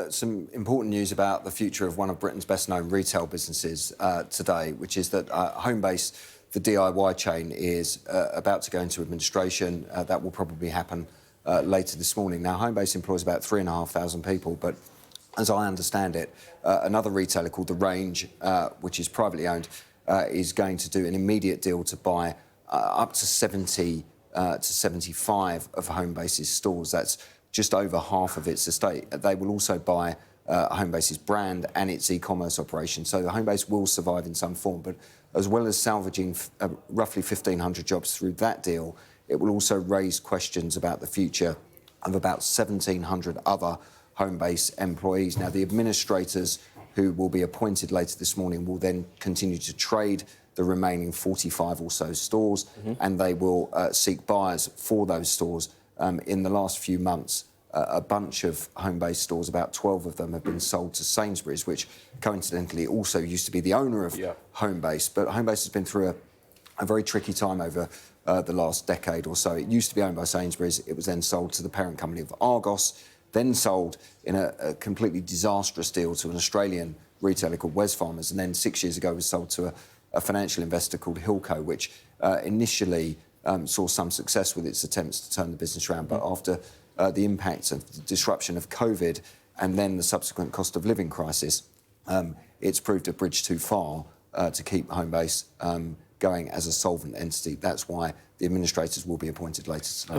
Some important news about the future of one of Britain's best-known retail businesses today, which is that Homebase, the DIY chain, is about to go into administration. That will probably happen later this morning. Now, Homebase employs about 3,500 people, but as I understand it, another retailer called The Range, which is privately owned, is going to do an immediate deal to buy up to 70 to 75 of Homebase's stores. That's just over half of its estate. They will also buy Homebase's brand and its e-commerce operation. So Homebase will survive in some form, but as well as salvaging roughly 1,500 jobs through that deal, it will also raise questions about the future of about 1,700 other Homebase employees. Now, the administrators who will be appointed later this morning will then continue to trade the remaining 45 or so stores, and they will seek buyers for those stores. In the last few months, a bunch of Homebase stores, about 12 of them, have been sold to Sainsbury's, which coincidentally also used to be the owner of Homebase. But Homebase has been through a very tricky time over the last decade or so. It used to be owned by Sainsbury's. It was then sold to the parent company of Argos, then sold in a completely disastrous deal to an Australian retailer called Wesfarmers, and then 6 years ago was sold to a financial investor called Hilco, which initially saw some success with its attempts to turn the business around, but after the impact of the disruption of COVID and then the subsequent cost of living crisis, it's proved a bridge too far to keep Homebase going as a solvent entity. That's why the administrators will be appointed later today.